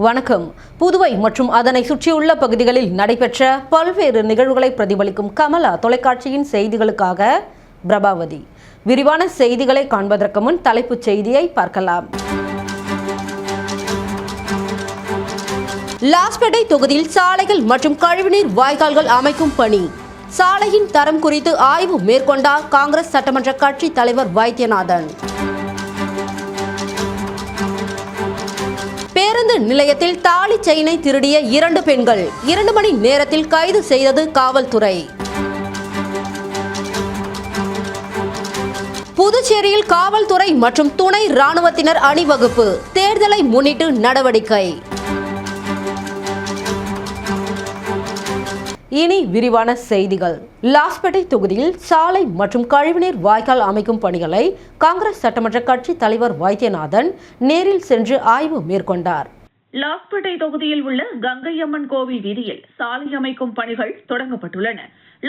வணக்கம். புதுவை மற்றும் அதனை சுற்றியுள்ள பகுதிகளில் நடைபெற்ற பல்வேறு நிகழ்வுகளை பிரதிபலிக்கும் கமலா தொலைக்காட்சியின் செய்திகளுக்காக பிரபாவதி. விரிவான செய்திகளை காண்பதற்கு முன் தலைப்புச் செய்தியை பார்க்கலாம். லாஸ்பேட்டை தொகுதியில் சாலைகள் மற்றும் கழிவுநீர் வாய்க்கால்கள் அமைக்கும் பணி. சாலையின் தரம் குறித்து ஆய்வு மேற்கொண்டார் காங்கிரஸ் சட்டமன்ற கட்சி தலைவர் வைத்தியநாதன். பேருந்து நிலையத்தில் தாலி செயினை திருடிய 2 பெண்கள் 2 மணி நேரத்தில் கைது செய்தது காவல்துறை. புதுச்சேரியில் காவல்துறை மற்றும் துணை ராணுவத்தினர் அணிவகுப்பு. தேர்தலை முன்னிட்டு நடவடிக்கை. இனி விரிவான செய்திகள். லாஸ்பேட்டை தொகுதியில் சாலை மற்றும் கழிவுநீர் வாய்க்கால் அமைக்கும் பணிகளை காங்கிரஸ் சட்டமன்ற கட்சி தலைவர் வைத்தியநாதன் நேரில் சென்று ஆய்வு மேற்கொண்டார். லாஸ்பேட்டை தொகுதியில் உள்ள கங்கையம்மன் கோவில் வீதியில் சாலை அமைக்கும் பணிகள் தொடங்கப்பட்டுள்ளன.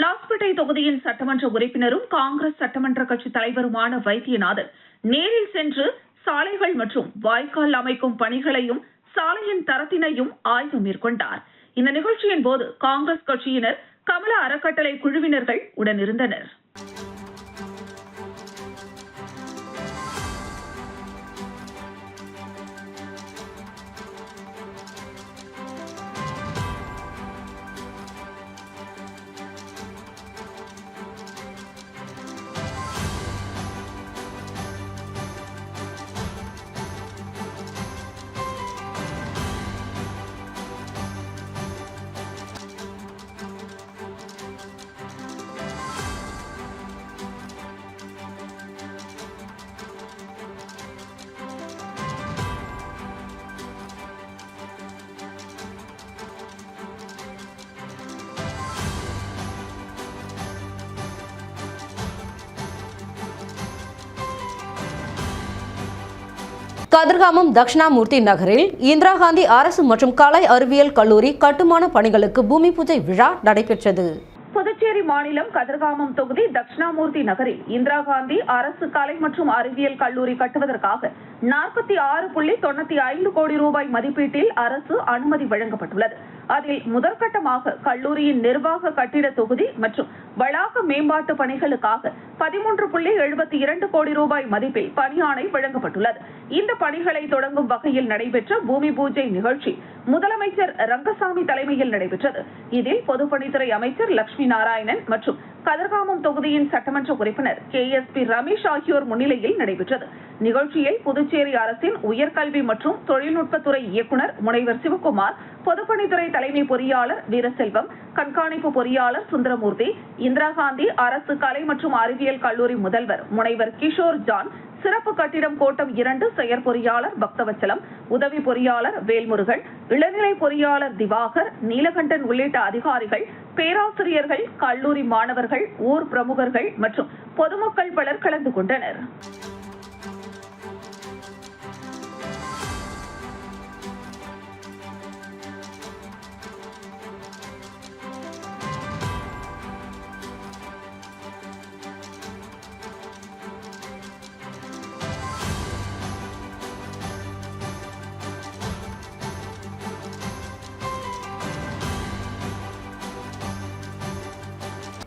லாஸ்பேட்டை தொகுதியின் சட்டமன்ற உறுப்பினரும் காங்கிரஸ் சட்டமன்ற கட்சி தலைவருமான வைத்தியநாதன் நேரில் சென்று சாலைகள் மற்றும் வாய்க்கால் அமைக்கும் பணிகளையும் சாலையின் தரத்தினையும் ஆய்வு மேற்கொண்டார். இந்த நிகழ்ச்சியின் போது காங்கிரஸ் கட்சியினர், கமலா அறக்கட்டளை குழுவினர்கள் உடனிருந்தனர். கதிர்காமம் தட்சிணாமூர்த்தி நகரில் இந்திரா காந்தி அரசு மற்றும் கலை அறிவியல் கல்லூரி கட்டுமான பணிகளுக்கு பூமி பூஜை விழா நடைபெற்றது. புதுச்சேரி மாநிலம் கதிர்காமம் தொகுதி தட்சிணாமூர்த்தி நகரில் இந்திரா காந்தி அரசு கலை மற்றும் அறிவியல் கல்லூரி கட்டுவதற்காக 46.95 கோடி ரூபாய் மதிப்பீட்டில் அரசு அனுமதி வழங்கப்பட்டுள்ளது. அதில் முதற்கட்டமாக கல்லூரியின் நிர்வாக கட்டிட தொகுதி மற்றும் வளாக மேம்பாட்டு பணிகளுக்காக 13.72 கோடி ரூபாய் மதிப்பில் பணியாணை வழங்கப்பட்டுள்ளது. இந்த பணிகளை தொடங்கும் வகையில் நடைபெற்ற பூமி பூஜை நிகழ்ச்சி முதலமைச்சர் ரங்கசாமி தலைமையில் நடைபெற்றது. இதில் பொதுப்பணித்துறை அமைச்சர் லட்சுமி நாராயணன் மற்றும் கதிர்காமம் தொகுதியின் சட்டமன்ற உறுப்பினர் KSP ரமேஷ் ஆகியோர் முன்னிலையில் நடைபெற்றது. நிகழ்ச்சியில் புதுச்சேரி அரசின் உயர்கல்வி மற்றும் தொழில்நுட்பத்துறை இயக்குநர் முனைவர் சிவகுமார், பொதுப்பணித்துறை தலைமை பொறியாளர் வீரசெல்வம், கண்காணிப்பு பொறியாளர் சுந்தரமூர்த்தி, இந்திரா காந்தி அரசு கலை மற்றும் அறிவியல் கல்லூரி முதல்வர் முனைவர் கிஷோர் ஜான், சிறப்பு கட்டிடம் கோட்டம் 2 செயற்பொறியாளர் பக்தவச்சலம், உதவி பொறியாளர் வேல்முருகன், இளநிலை பொறியாளர் திவாகர், நீலகண்டன் உள்ளிட்ட அதிகாரிகள், பேராசிரியர்கள், கல்லூரி மாணவர்கள், ஊர் பிரமுகர்கள் மற்றும் பொதுமக்கள் பலர் கலந்து கொண்டனர்.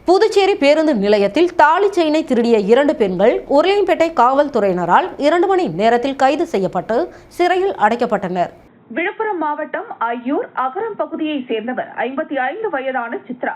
புதுச்சேரி பேருந்து நிலையத்தில் தாலி செயினை திருடிய 2 பெண்கள் உருளையன்பேட்டை காவல்துறையினரால் 2 மணி நேரத்தில் கைது செய்யப்பட்டு சிறையில் அடைக்கப்பட்டனர். விழுப்புரம் மாவட்டம் ஐயூர் அகரம் பகுதியை சேர்ந்தவர் 55 வயதான சித்ரா.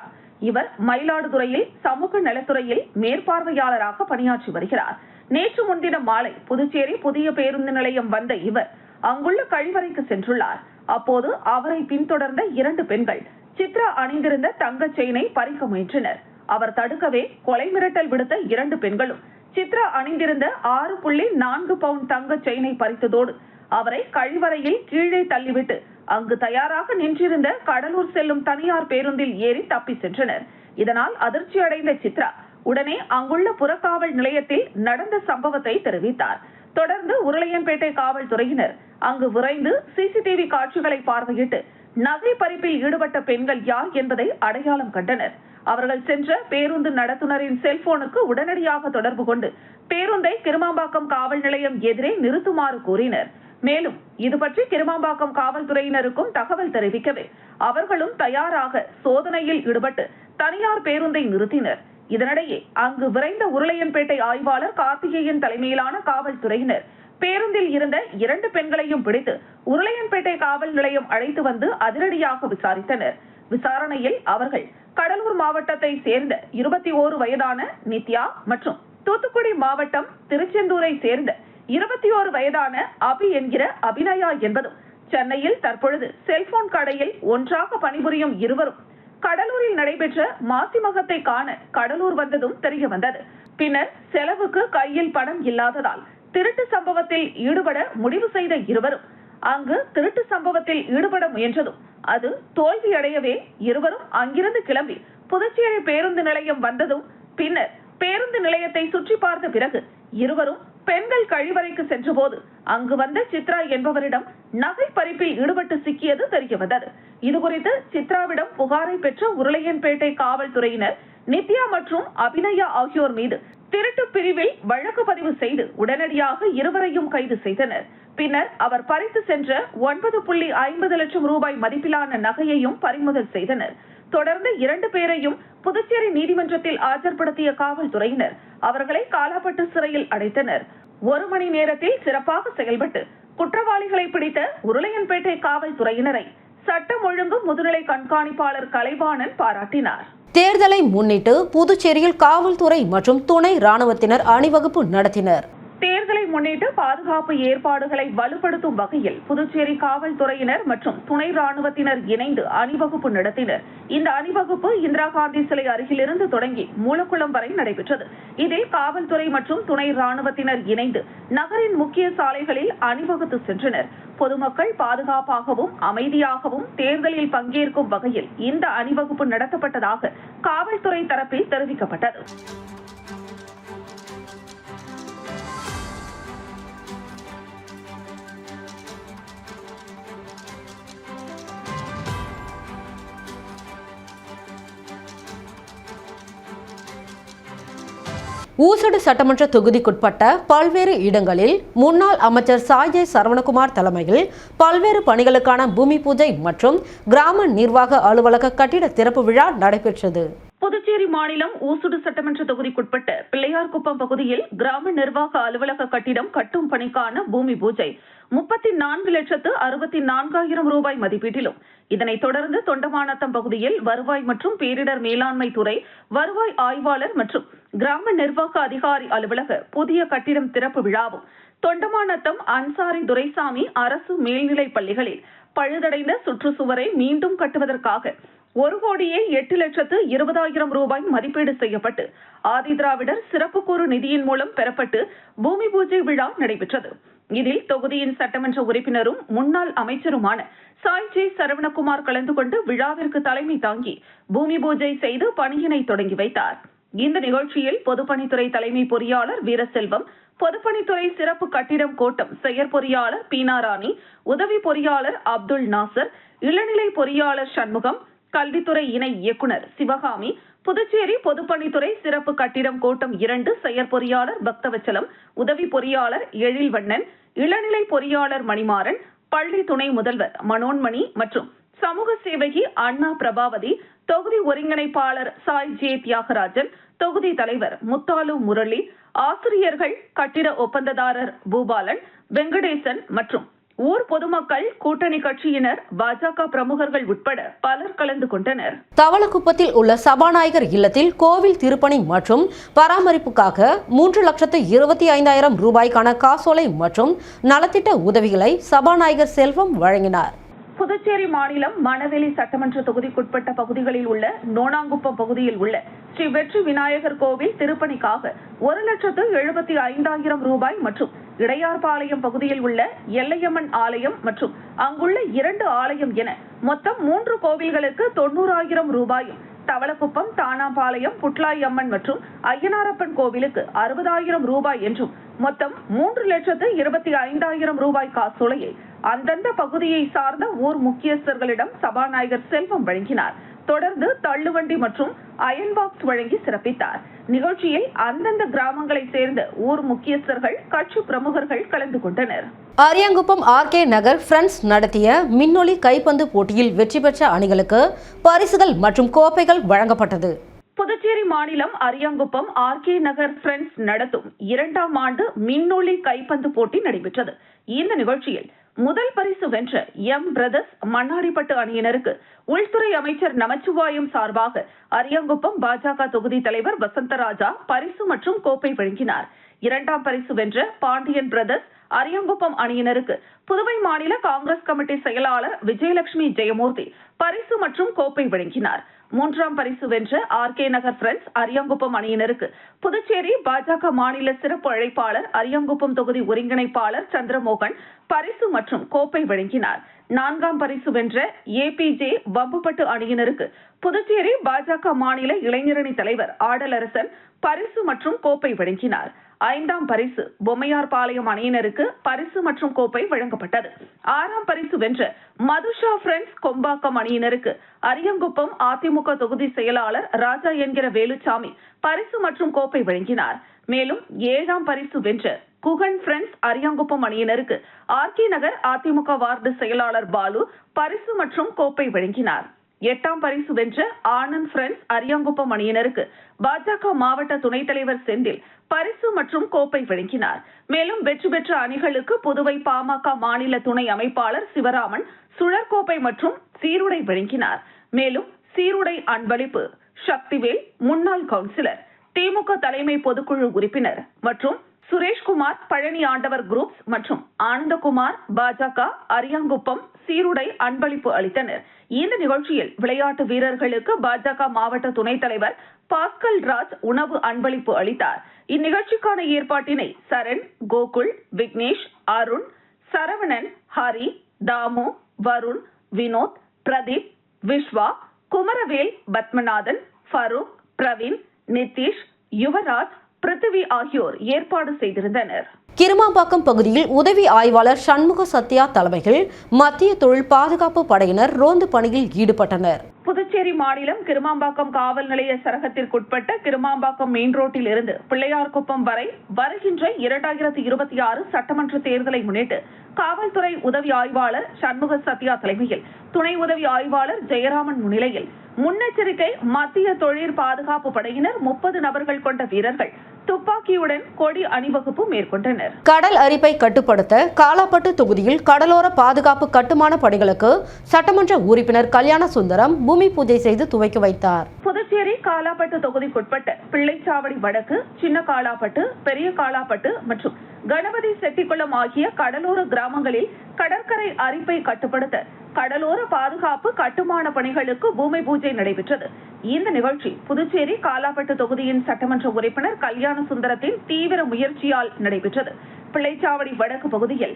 இவர் மயிலாடுதுறையில் சமூக நலத்துறையில் மேற்பார்வையாளராக பணியாற்றி வருகிறார். நேற்று முன்தினம் மாலை புதுச்சேரி புதிய பேருந்து நிலையம் வந்த இவர் அங்குள்ள கழிவறைக்கு சென்றுள்ளார். அப்போது அவரை பின்தொடர்ந்த 2 பெண்கள் சித்ரா அணிந்திருந்த தங்க செயினை பறிக்க முயன்றனர். அவர் தடுக்கவே கொலை மிரட்டல் விடுத்த 2 பெண்களும் சித்ரா அணிந்திருந்த 6.4 பவுண்ட் தங்க செயினை பறித்ததோடு அவரை கழிவறையில் கீழே தள்ளிவிட்டு அங்கு தயாராக நின்றிருந்த கடலூர் செல்லும் தனியார் பேருந்தில் ஏறி தப்பி சென்றனர். இதனால் அதிர்ச்சி அடைந்த சித்ரா உடனே அங்குள்ள புறக்காவல் நிலையத்தில் நடந்த சம்பவத்தை தெரிவித்தார். தொடர்ந்து உருளையன்பேட்டை காவல்துறையினர் அங்கு விரைந்து CCTV காட்சிகளை பார்வையிட்டு நகை பறிப்பில் ஈடுபட்ட பெண்கள் யார் என்பதை அடையாளம் கண்டனர். அவர்கள் சென்ற பேருந்து நடத்துனரின் செல்போனுக்கு உடனடியாக தொடர்பு கொண்டு பேருந்தை கிருமாம்பாக்கம் காவல் நிலையம் எதிரே நிறுத்துமாறு கூறினர். மேலும் இது பற்றி கிருமாம்பாக்கம் காவல்துறையினருக்கும் தகவல் தெரிவிக்கவே அவர்களும் தயாராக சோதனையில் ஈடுபட்டு தனியார் பேருந்தை நிறுத்தினர். இதனிடையே அங்கு விரைந்த உருளையன்பேட்டை ஆய்வாளர் கார்த்திகேயன் தலைமையிலான காவல்துறையினர் பேருந்தில் இருந்த 2 பெண்களையும் பிடித்து உருளையன்பேட்டை காவல் நிலையம் அழைத்து வந்து அதிரடியாக விசாரித்தனர். விசாரணையில் அவர்கள் கடலூர் மாவட்டத்தை சேர்ந்த 21 வயதான நித்யா மற்றும் தூத்துக்குடி மாவட்டம் திருச்செந்தூரை சேர்ந்த 21 வயதான அபி என்கிற அபிநயா என்பதும் சென்னையில் தற்பொழுது செல்போன் கடையில் ஒன்றாக பணிபுரியும் இருவரும் கடலூரில் நடைபெற்ற மாசிமகத்தை காண கடலூர் வந்ததும் தெரிய வந்தது. பின்னர் செலவுக்கு கையில் பணம் இல்லாததால் திருட்டு சம்பவத்தில் ஈடுபட முடிவு செய்த இருவரும் அங்கு திருட்டு சம்பவத்தில் ஈடுபட முயன்றதும் அது தோல்வியடையவே இருவரும் அங்கிருந்து கிளம்பி புதுச்சேரி பேருந்து நிலையம் வந்ததும் பின்னர் பேருந்து நிலையத்தை சுற்றி பார்த்த பிறகு இருவரும் பெண்கள் கழிவறைக்கு சென்றபோது அங்கு வந்த சித்ரா என்பவரிடம் நகை பறிப்பில் ஈடுபட்டு சிக்கியது தெரிய வந்தது. இதுகுறித்து சித்ராவிடம் புகாரை பெற்ற உருளையன்பேட்டை காவல்துறையினர் நித்யா மற்றும் அபிநயா ஆகியோர் மீது திருட்டு பிரிவில் வழக்கு பதிவு செய்து உடனடியாக இருவரையும் கைது செய்தனர். பின்னர் அவர் பறித்து சென்ற 9.50 லட்சம் ரூபாய் மதிப்பிலான நகையையும் பறிமுதல் செய்தனர். தொடர்ந்து 2 பேரையும் புதுச்சேரி நீதிமன்றத்தில் ஆஜர்படுத்திய காவல்துறையினர் அவர்களை காலாப்பட்டு சிறையில் அடைத்தனர். 1 மணி நேரத்தில் சிறப்பாக செயல்பட்டு குற்றவாளிகளை பிடித்த உருளையன்பேட்டை காவல்துறையினரை சட்டம் ஒழுங்கு முதுநிலை கண்காணிப்பாளர் கலைவாணன் பாராட்டினார். தேர்தலை முன்னிட்டு புதுச்சேரியில் காவல்துறை மற்றும் துணை ராணுவத்தினர் அணிவகுப்பு நடத்தினர். தேர்தலை முன்னிட்டு பாதுகாப்பு ஏற்பாடுகளை வலுப்படுத்தும் வகையில் புதுச்சேரி காவல்துறையினர் மற்றும் துணை ராணுவத்தினர் இணைந்து அணிவகுப்பு நடத்தினர். இந்த அணிவகுப்பு இந்திரா காந்தி சிலை அருகிலிருந்து தொடங்கி மூலக்குளம் வரை நடைபெற்றது. இதில் காவல்துறை மற்றும் துணை ராணுவத்தினர் இணைந்து நகரின் முக்கிய சாலைகளில் அணிவகுத்து சென்றனர். பொதுமக்கள் பாதுகாப்பாகவும் அமைதியாகவும் தேர்தலில் பங்கேற்கும் வகையில் இந்த அணிவகுப்பு நடத்தப்பட்டதாக காவல்துறை தரப்பில் தெரிவிக்கப்பட்டது. ஊசுடு சட்டமன்ற தொகுதிக்குட்பட்ட பல்வேறு இடங்களில் முன்னாள் அமைச்சர் சாய்ஜே சரவணகுமார் தலைமையில் பல்வேறு பணிகளுக்கான பூமி பூஜை மற்றும் கிராம நிர்வாக அலுவலக கட்டிட திறப்பு விழா நடைபெற்றது. புதுச்சேரி மாநிலம் ஊசுடு சட்டமன்ற தொகுதிக்குட்பட்ட பிள்ளையார்குப்பம் பகுதியில் கிராம நிர்வாக அலுவலக கட்டிடம் கட்டும் பணிக்கான பூமி பூஜை 34,64,000 ரூபாய் மதிப்பீட்டிலும், இதனைத் தொடர்ந்து தொண்டமாநத்தம் பகுதியில் வருவாய் மற்றும் பேரிடர் மேலாண்மை துறை வருவாய் ஆய்வாளர் மற்றும் கிராம நிர்வாக அதிகாரி அலுவலக புதிய கட்டிடம் திறப்பு விழாவும், தொண்டமாநத்தம் அன்சாரி துரைசாமி அரசு மேல்நிலைப் பள்ளிகளில் பழுதடைந்த சுற்றுச்சுவரை மீண்டும் கட்டுவதற்காக 1,08,20,000 ரூபாய் மதிப்பீடு செய்யப்பட்டு ஆதிதிராவிடர் சிறப்பு கூறு நிதியின் மூலம் பெறப்பட்டு பூமி பூஜை விழா நடைபெற்றது. இதில் தொகுதியின் சட்டமன்ற உறுப்பினரும் முன்னாள் அமைச்சருமான சாய்ஜே சரவணகுமார் கலந்து கொண்டு விழாவிற்கு தலைமை தாங்கி பூமி பூஜை செய்து பணியினை தொடங்கி வைத்தார். இந்த நிகழ்ச்சியில் பொதுப்பணித்துறை தலைமை பொறியாளர் வீரசெல்வம், பொதுப்பணித்துறை சிறப்பு கட்டிடம் கோட்டம் செயற்பொறியாளர் பீனாராணி, உதவி பொறியாளர் அப்துல் நாசர், இளநிலை பொறியாளர் சண்முகம், கல்வித்துறை இணை இயக்குனர் சிவகாமி, புதுச்சேரி பொதுப்பணித்துறை சிறப்பு கட்டிடம் கோட்டம் 2 செயற்பொறியாளர் பக்தவச்சலம், உதவி பொறியாளர் எழில்வண்ணன், இளநிலை பொறியாளர் மணிமாறன், பள்ளி துணை முதல்வர் மனோன்மணி மற்றும் சமூக சேவகி அண்ணா பிரபாவதி, தொகுதி ஒருங்கிணைப்பாளர் சாய் ஜே தியாகராஜன், தொகுதி தலைவர் முத்தாலு முரளி, ஆசிரியர்கள், கட்டிட ஒப்பந்ததாரர் பூபாலன், வெங்கடேசன் மற்றும் ஊர் பொதுமக்கள், கூட்டணி கட்சியினர், பாஜக பிரமுகர்கள் உட்பட பலர் கலந்து கொண்டனர். தவளக்குப்பத்தில் உள்ள சபாநாயகர் இல்லத்தில் கோவில் திருப்பணி மற்றும் பராமரிப்புக்காக 3,25,000 ரூபாய்க்கான காசோலை மற்றும் நலத்திட்ட உதவிகளை சபாநாயகர் செல்வம் வழங்கினார். புதுச்சேரி மாநிலம் மணவெளி சட்டமன்ற தொகுதிக்குட்பட்ட பகுதிகளில் உள்ள நோனாங்குப்பம் பகுதியில் உள்ள ஸ்ரீ வெற்றி விநாயகர் கோவில் திருப்பணிக்காக 1,75,000 ரூபாய் மற்றும் இடையார்பாளையம் பகுதியில் உள்ள எல்லையம்மன் ஆலயம் மற்றும் அங்குள்ள 2 ஆலயம் என மொத்தம் 3 கோவில்களுக்கு 90,000 ரூபாயும், தவளக்குப்பம், தானாபாளையம், புட்லாய் அம்மன் மற்றும் ஐயனாரப்பன் கோவிலுக்கு 60,000 ரூபாய் என்றும் மொத்தம் 3,25,000 ரூபாய் காசோலையை அந்தந்த பகுதியை சார்ந்த ஊர் முக்கியஸ்தர்களிடம் சபாநாயகர் செல்வம் வழங்கினார். தொடர்ந்து தள்ளுவண்டி மற்றும் அயன் பாக்ஸ் வழங்கி சிறப்பித்தார். நிகழ்ச்சியில் அந்தந்த கிராமங்களை சேர்ந்த ஊர் முக்கியஸ்தர்கள், கட்சி பிரமுகர்கள் கலந்து கொண்டனர். அரியாங்குப்பம் ஆர்கே நகர் ஃப்ரெண்ட்ஸ் நடத்திய மின்னொலி கைப்பந்து போட்டியில் வெற்றி பெற்ற அணிகளுக்கு பரிசுகள் மற்றும் கோப்பைகள் வழங்கப்பட்டது. புதுச்சேரி மாநிலம் அரியாங்குப்பம் ஆர்கே நகர் ஃப்ரெண்ட்ஸ் நடத்தும் 2ஆம் ஆண்டு மின்னொலி கைப்பந்து போட்டி நடைபெற்றது. இந்த நிகழ்ச்சியில் முதல் பரிசு வென்ற பிரதர்ஸ் மண்ணாடிப்பட்டு அணியினருக்கு உள்துறை அமைச்சர் நமச்சிவாயம் சார்பாக அரியாங்குப்பம் பாஜக தொகுதி தலைவர் வசந்தராஜா பரிசு மற்றும் கோப்பை வழங்கினார். 2ஆம் பரிசு வென்ற பாண்டியன் பிரதர்ஸ் அரியாங்குப்பம் அணியினருக்கு புதுவை மாநில காங்கிரஸ் கமிட்டி செயலாளர் விஜயலட்சுமி ஜெயமூர்த்தி பரிசு மற்றும் கோப்பை வழங்கினார். 3ஆம் பரிசு வென்ற ஆர்கே நகர் ஃப்ரெண்ட்ஸ் அரியாங்குப்பம் அணியினருக்கு புதுச்சேரி பாஜக மாநில சிறப்பு அழைப்பாளர் அரியாங்குப்பம் தொகுதி ஒருங்கிணைப்பாளர் சந்திரமோகன் பரிசு மற்றும் கோப்பை வழங்கினார். 4ஆம் பரிசு வென்ற ஏபிஜே வம்புப்பட்டு அணியினருக்கு புதுச்சேரி பாஜக மாநில இளைஞரணி தலைவர் ஆடலரசன் பரிசு மற்றும் கோப்பை வழங்கினார். 5ஆம் பரிசு பொம்மையார்பாளையம் அணியினருக்கு பரிசு மற்றும் கோப்பை வழங்கப்பட்டது. 6ஆம் பரிசு வென்ற மதுஷா ஃப்ரெண்ட்ஸ் கொம்பாக்கம் அணியினருக்கு அரியாங்குப்பம் அதிமுக தொகுதி செயலாளர் ராஜா என்கிற வேலுச்சாமி பரிசு மற்றும் கோப்பை வழங்கினார். மேலும் 7ஆம் பரிசு வென்ற குகன் ஃப்ரெண்ட்ஸ் அரியாங்குப்பம் அணியினருக்கு ஆர்கே நகர் அதிமுக வார்டு செயலாளர் பாலு பரிசு மற்றும் கோப்பை வழங்கினார். 8ஆம் பரிசு வென்ற ஆனந்த் ஃப்ரெண்ட்ஸ் அரியாங்குப்பம் அணியினருக்கு பாஜக மாவட்ட துணைத் தலைவர் செந்தில் பரிசு மற்றும் கோப்பை வழங்கினார். மேலும் வெற்றி பெற்ற அணிகளுக்கு புதுவை பாமக மாநில துணை அமைப்பாளர் சிவராமன் சுழற்கோப்பை மற்றும் சீருடை வழங்கினார். மேலும் சீருடை அன்பளிப்பு சக்திவேல் முன்னாள் கவுன்சிலர், திமுக தலைமை பொதுக்குழு உறுப்பினர் மற்றும் சுரேஷ்குமார் பழனி ஆண்டவர் குரூப்ஸ் மற்றும் ஆனந்தகுமார் பாஜக அரியாங்குப்பம் சீருடை அன்பளிப்பு அளித்தனர். இந்த நிகழ்ச்சியில் விளையாட்டு வீரர்களுக்கு பாஜக மாவட்ட துணைத் தலைவர் பாஸ்கல் ராஜ் உணவு அன்பளிப்பு அளித்தார். இந்நிகழ்ச்சிக்கான ஏற்பாட்டினை சரண், கோகுல், விக்னேஷ், அருண், சரவணன், ஹரி, தாமு, வருண், வினோத், பிரதீப், விஸ்வா, குமரவேல், பத்மநாதன், ஃபரூக், பிரவீன், நிதிஷ், யுவராஜ், பிருத்திவி ஆகியோர் ஏற்பாடு செய்திருந்தனர். கிருமாம்பாக்கம் பகுதியில் உதவி ஆய்வாளர் சண்முக சத்யா தலைமையில் மத்திய தொழில் பாதுகாப்பு படையினர் ரோந்து பணியில் ஈடுபட்டனர். புதுச்சேரி மாநிலம் கிருமாம்பாக்கம் காவல் நிலைய சரகத்திற்குட்பட்ட கிருமாம்பாக்கம் மெயின் ரோட்டில் இருந்து பிள்ளையார்குப்பம் வரை வருகின்ற 2026 சட்டமன்ற தேர்தலை முன்னிட்டு காவல்துறை உதவி ஆய்வாளர் சண்முக சத்யா தலைமையில் துணை உதவி ஆய்வாளர் ஜெயராமன் முன்னிலையில் முன்னெச்சரிக்கை மத்திய தொழில் பாதுகாப்பு படையினர் 30 நபர்கள் கொண்ட வீரர்கள் துப்பாக்கியுடன் கொடி அணிவகுப்பு மேற்கொண்டனர். கடல் அரிப்பை கட்டுப்படுத்த காலாப்பட்டு தொகுதியில் கடலோர பாதுகாப்பு கட்டுமான பணிகளுக்கு சட்டமன்ற உறுப்பினர் கல்யாண சுந்தரம் பூமி பூஜை செய்து துவக்கி வைத்தார். புதுச்சேரி காலாப்பட்டு தொகுதிக்குட்பட்ட பிள்ளைச்சாவடி வடக்கு, சின்ன காலாப்பட்டு, பெரிய காலாப்பட்டு மற்றும் கணபதி செட்டிக்குளம் ஆகிய கடலோர கிராமங்களில் கடற்கரை அரிப்பை கட்டுப்படுத்த கடலோர பாதுகாப்பு கட்டுமான பணிகளுக்கு பூமி பூஜை நடைபெற்றது. இந்த நிகழ்ச்சி புதுச்சேரி காலாப்பட்டு தொகுதியின் சட்டமன்ற உறுப்பினர் கல்யாண சுந்தரத்தின் தீவிர முயற்சியால் நடைபெற்றது. பிள்ளைச்சாவடி வடக்கு பகுதியில்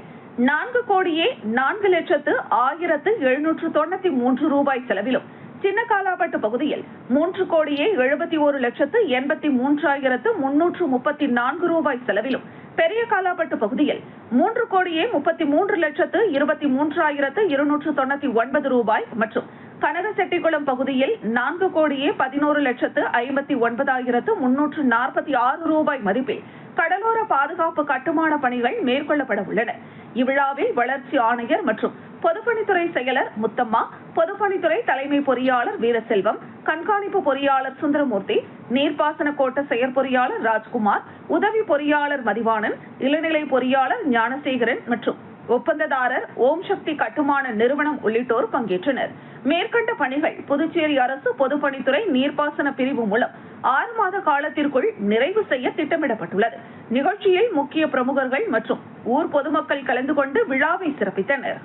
4,04,1793 ரூபாய் செலவிலும், சின்ன காலாப்பட்டு பகுதியில் 3,71,83,334 ரூபாய் செலவிலும், பெரிய காலாப்பட்டு பகுதியில் 3,33,23,299 ரூபாய் மற்றும் கனகசெட்டிக்குளம் பகுதியில் 4,11,59,346 ரூபாய் மதிப்பில் கடலோர பாதுகாப்பு கட்டுமான பணிகள் மேற்கொள்ளப்பட உள்ளன. இவ்விழாவில் வளர்ச்சி ஆணையர் மற்றும் பொதுப்பணித்துறை செயலர் முத்தம்மா, பொதுப்பணித்துறை தலைமை பொறியாளர் வீரசெல்வம், கண்காணிப்பு பொறியாளர் சுந்தரமூர்த்தி, நீர்ப்பாசன கோட்ட செயற்பொறியாளர் ராஜ்குமார், உதவி பொறியாளர் மதிவாணன், இளநிலை பொறியாளர் ஞானசேகரன் மற்றும் ஒப்பந்ததாரர் ஓம் சக்தி கட்டுமான நிறுவனம் உள்ளிட்டோர் பங்கேற்றனர். மேற்கண்ட பணிகள் புதுச்சேரி அரசு பொதுப்பணித்துறை நீர்ப்பாசன பிரிவு மூலம் 6 மாத காலத்திற்குள் நிறைவு செய்ய திட்டமிடப்பட்டுள்ளது. நிகழ்ச்சியில் முக்கிய பிரமுகர்கள் மற்றும் ஊர் பொதுமக்கள் கலந்து கொண்டு விழாவை சிறப்பித்தனர்.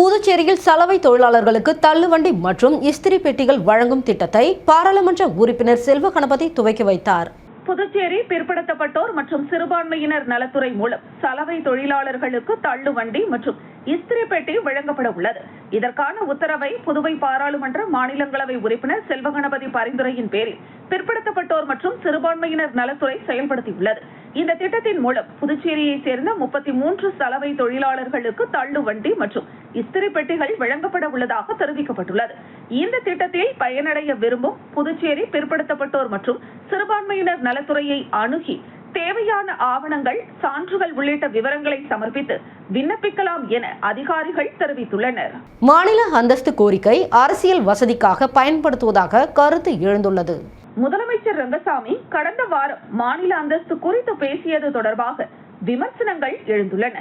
புதுச்சேரியில் சலவை தொழிலாளர்களுக்கு தள்ளுவண்டி மற்றும் இஸ்திரி பெட்டிகள் வழங்கும் திட்டத்தை பாராளுமன்ற உறுப்பினர் செல்வ கணபதி துவக்கி வைத்தார். புதுச்சேரி பிற்படுத்தப்பட்டோர் மற்றும் சிறுபான்மையினர் நலத்துறை மூலம் சலவை தொழிலாளர்களுக்கு தள்ளுவண்டி மற்றும் இஸ்திரி பெட்டி வழங்கப்பட உள்ளது. இதற்கான உத்தரவை புதுவை பாராளுமன்ற மாநிலங்களவை உறுப்பினர் செல்வ கணபதி பரிந்துரையின் பேரில் பிற்படுத்தப்பட்டோர் மற்றும் சிறுபான்மையினர் நலத்துறை செயல்படுத்தியுள்ளது. இந்த திட்டத்தின் மூலம் புதுச்சேரியை சேர்ந்த 33 சலவை தொழிலாளர்களுக்கு தள்ளுவண்டி மற்றும் இஸ்திரி பெட்டிகள் வழங்கப்பட உள்ளதாக தெரிவிக்கப்பட்டுள்ளது. இந்த திட்டத்தில் பயனடைய விரும்பும் புதுச்சேரி பிற்படுத்தப்பட்டோர் மற்றும் சிறுபான்மையினர் நலத்துறையை அணுகி தேவையான ஆவணங்கள், சான்றுகள் உள்ளிட்ட விவரங்களை சமர்ப்பித்து விண்ணப்பிக்கலாம் என அதிகாரிகள் தெரிவித்துள்ளனர். மாநில அந்தஸ்து கோரிக்கை அரசியல் வசதிக்காக பயன்படுத்துவதாக கருத்து எழுந்துள்ளது. முதலமைச்சர் ரங்கசாமி கடந்த வாரம் மாநில அந்தஸ்து குறித்து பேசியது தொடர்பாக விமர்சனங்கள் எழுந்துள்ளன.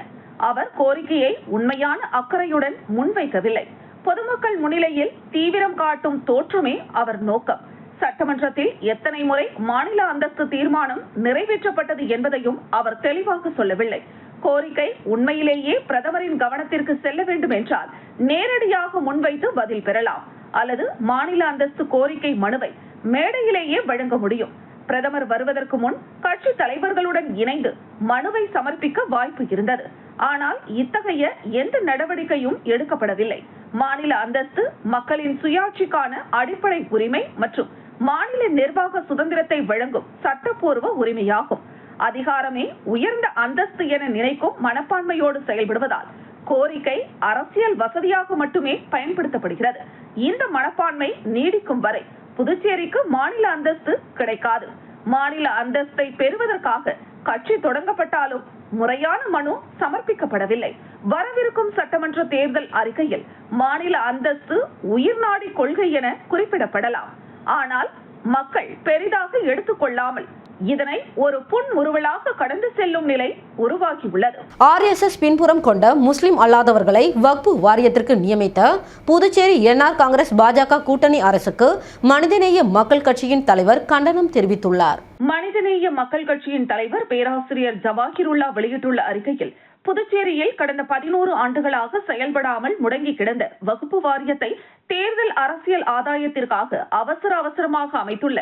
அவர் கோரிக்கையை உண்மையான அக்கறையுடன் முன்வைக்கவில்லை. பொதுமக்கள் முன்னிலையில் தீவிரம் காட்டும் தோற்றமே அவர் நோக்கம். சட்டமன்றத்தில் எத்தனை முறை மாநில அந்தஸ்து தீர்மானம் நிறைவேற்றப்பட்டது என்பதையும் அவர் தெளிவாக சொல்லவில்லை. கோரிக்கை உண்மையிலேயே பிரதமரின் கவனத்திற்கு செல்ல வேண்டும் என்றால் நேரடியாக முன்வைத்து பதில் பெறலாம், அல்லது மாநில அந்தஸ்து கோரிக்கை மனுவை மேடையிலேயே வழங்க முடியும். பிரதமர் வருவதற்கு முன் கட்சி தலைவர்களுடன் இணைந்து மனுவை சமர்ப்பிக்க வாய்ப்பு இருந்தது. ஆனால் இத்தகைய எந்த நடவடிக்கையும் எடுக்கப்படவில்லை. மாநில அந்தஸ்து மக்களின் சுயாட்சிக்கான அடிப்படை உரிமை மற்றும் மாநில நிர்வாக சுதந்திரத்தை வழங்கும் சட்டப்பூர்வ உரிமையாகும். அதிகாரமே உயர்ந்த அந்தஸ்து என நினைக்கும் மனப்பான்மையோடு செயல்படுவதால் கோரிக்கை அரசியல் வசதியாக மட்டுமே பயன்படுத்தப்படுகிறது. இந்த மனப்பான்மை நீடிக்கும் வரை புதுச்சேரிக்கு மாநில அந்தஸ்து கிடைக்காது. மாநில அந்தஸ்தை பெறுவதற்காக கட்சி தொடங்கப்பட்டாலும் முறையான மனு சமர்ப்பிக்கப்படவில்லை. வரவிருக்கும் சட்டமன்ற தேர்தல் அறிக்கையில் மாநில அந்தஸ்து உயிர்நாடி கொள்கை என குறிப்பிடப்படலாம். ஆனால் மக்கள் பெரிதாக எடுத்துக்கொள்ளாமல் இதனை ஒரு புன்முறுவலாக கடந்து செல்லும் நிலை உருவாகியுள்ளது. RSS பின்புறம் கொண்ட முஸ்லிம் அல்லாதவர்களை வக்ஃபு வாரியத்திற்கு நியமித்த புதுச்சேரி NR காங்கிரஸ் பாஜக கூட்டணி அரசுக்கு மனிதநேய மக்கள் கட்சியின் தலைவர் கண்டனம் தெரிவித்துள்ளார். மனிதநேய மக்கள் கட்சியின் தலைவர் பேராசிரியர் ஜவாஹிருல்லா வெளியிட்டுள்ள அறிக்கையில், புதுச்சேரியில் கடந்த 11 ஆண்டுகளாக செயல்படாமல் முடங்கி கிடந்த வகுப்பு வாரியத்தை தேர்தல் அரசியல் ஆதாயத்திற்காக அவசரமாக அமைத்துள்ள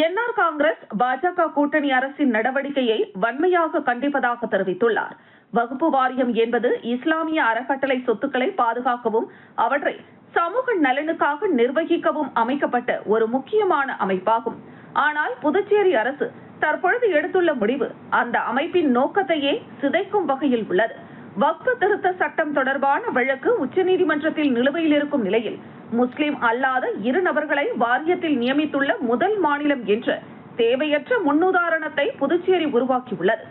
NR காங்கிரஸ் பாஜக கூட்டணி அரசின் நடவடிக்கையை வன்மையாக கண்டிப்பதாக தெரிவித்துள்ளார். வகுப்பு வாரியம் என்பது இஸ்லாமிய அறக்கட்டளை சொத்துக்களை பாதுகாக்கவும் அவற்றை சமூக நலனுக்காக நிர்வகிக்கவும் அமைக்கப்பட்ட ஒரு முக்கியமான அமைப்பாகும். ஆனால் புதுச்சேரி அரசு தற்பொழுது எடுத்துள்ள முடிவு அந்த அமைப்பின் நோக்கத்தையே சிதைக்கும் வகையில் உள்ளது. வக்ஃபு திருத்த சட்டம் தொடர்பான வழக்கு உச்சநீதிமன்றத்தில் நிலுவையில் இருக்கும் நிலையில் முஸ்லிம் அல்லாத 2 நபர்களை வாரியத்தில் நியமித்துள்ள முதல் மாநிலம் என்ற தேவையற்ற முன்னுதாரணத்தை புதுச்சேரி உருவாக்கியுள்ளது.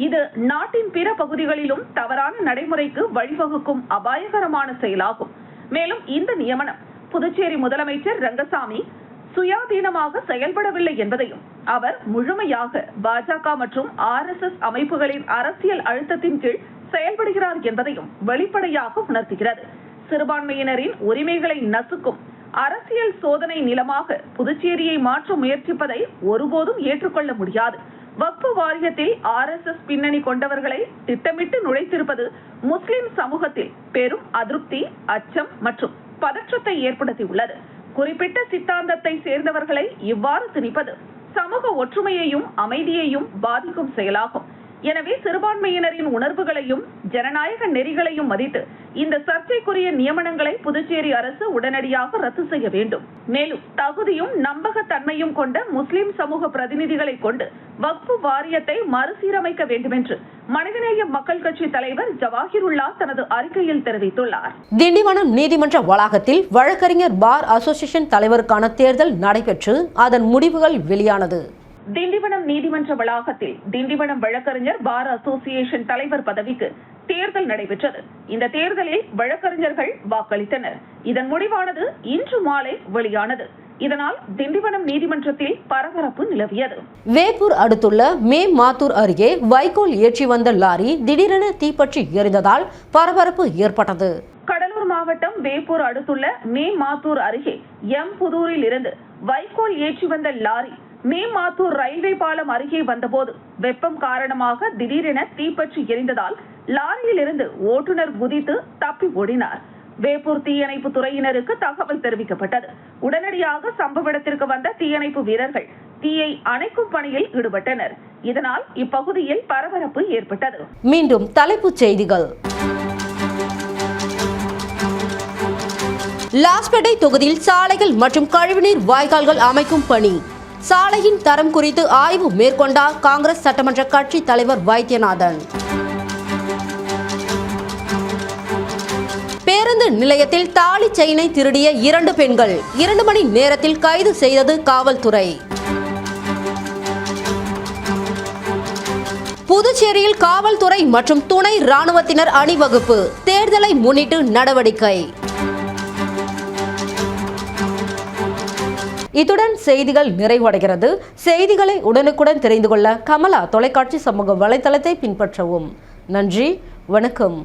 இது நாட்டின் பிற பகுதிகளிலும் தவறான நடைமுறைக்கு வழிவகுக்கும் அபாயகரமான செயலாகும். மேலும் இந்த நியமனம் புதுச்சேரி முதலமைச்சர் ரங்கசாமி சுயாதீனமாக செயல்படவில்லை என்பதையும், அவர் முழுமையாக பாஜக மற்றும் RSS அமைப்புகளின் அரசியல் அழுத்தத்தின் கீழ் செயல்படுகிறார் என்பதையும் வெளிப்படையாக உணர்த்துகிறது. சிறுபான்மையினரின் உரிமைகளை நசுக்கும் அரசியல் சோதனை நிலமாக புதுச்சேரியை மாற்ற முயற்சிப்பதை ஒருபோதும் ஏற்றுக்கொள்ள முடியாது. வக்ஃபு வாரியத்தில் RSS பின்னணி கொண்டவர்களை திட்டமிட்டு நுழைத்திருப்பது முஸ்லிம் சமூகத்தில் பெரும் அதிருப்தி, அச்சம் மற்றும் பதற்றத்தை ஏற்படுத்தியுள்ளது. குறிப்பிட்ட சித்தாந்தத்தை சேர்ந்தவர்களை இவ்வாறு திணிப்பது சமூக ஒற்றுமையையும் அமைதியையும் பாதிக்கும் செயலாகும். எனவே சிறுபான்மையினரின் உணர்வுகளையும் ஜனநாயக நெறிகளையும் மதித்து இந்த சர்ச்சைக்குரிய நியமனங்களை புதுச்சேரி அரசு உடனடியாக ரத்து செய்ய வேண்டும். மேலும் தகுதியும் நம்பகத்தன்மையும் கொண்ட முஸ்லிம் சமூக பிரதிநிதிகளை கொண்டு வக்ஃபு வாரியத்தை மறுசீரமைக்க வேண்டும் என்று மனிதநேய மக்கள் கட்சி தலைவர் ஜவாஹிருல்லா தனது அறிக்கையில் தெரிவித்துள்ளார். திண்டிவனம் நீதிமன்ற வளாகத்தில் வழக்கறிஞர் பார் அசோசியேஷன் தலைவருக்கான தேர்தல் நடைபெற்று அதன் முடிவுகள் வெளியானது. திண்டிவனம் நீதிமன்ற வளாகத்தில் திண்டிவனம் வழக்கறிஞர் பார் அசோசியேஷன் தலைவர் பதவிக்கு தேர்தல் நடைபெற்றது. இந்த தேர்தலில் வழக்கறிஞர்கள் வாக்களித்தனர். இதன் முடிவானது இன்று மாலை வெளியானது. இதனால் திண்டிவனம் நீதிமன்றத்தில் பரபரப்பு நிலவியது. வேப்பூர் அடுத்துள்ள மேமாத்தூர் அருகே வைக்கோல் ஏற்றி வந்த லாரி திடீரென தீப்பற்றி எரிந்ததால் பரபரப்பு ஏற்பட்டது. கடலூர் மாவட்டம் வேப்பூர் அடுத்துள்ள மேமாத்தூர் அருகே புதூரில் இருந்து வைக்கோல் ஏற்றி வந்த லாரி மேமாத்தூர் ரயில்வே பாலம் அருகே வந்தபோது வெப்பம் காரணமாக திடீரென தீப்பற்றி எரிந்ததால் லாரியில் இருந்து ஓட்டுநர் குதித்து தப்பி ஓடினார். வேப்பூர் தீயணைப்பு துறையினருக்கு தகவல் தெரிவிக்கப்பட்டது. உடனடியாக சம்பவ இடத்திற்கு வந்த தீயணைப்பு வீரர்கள் தீயை அணைக்கும் பணியில் ஈடுபட்டனர். இதனால் இப்பகுதியில் பரபரப்பு ஏற்பட்டது. மீண்டும் தலைப்புச் செய்திகள். லாஸ்பேட்டை தொகுதியில் சாலைகள் மற்றும் கழிவுநீர் வாய்க்கால்கள் அமைக்கும் பணி. சாலையின் தரம் குறித்து ஆய்வு மேற்கொண்டார் காங்கிரஸ் சட்டமன்ற கட்சி தலைவர் வைத்தியநாதன். பேருந்து நிலையத்தில் தாலி செயினை திருடிய 2 பெண்கள் 2 மணி நேரத்தில் கைது செய்தது காவல்துறை. புதுச்சேரியில் காவல்துறை மற்றும் துணை ராணுவத்தினர் அணிவகுப்பு. தேர்தலை முன்னிட்டு நடவடிக்கை. இத்துடன் செய்திகள் நிறைவடைகிறது. செய்திகளை உடனுக்குடன் தெரிந்து கொள்ள கமலா தொலைக்காட்சி சமூக வலைதளத்தை பின்பற்றவும். நன்றி, வணக்கம்.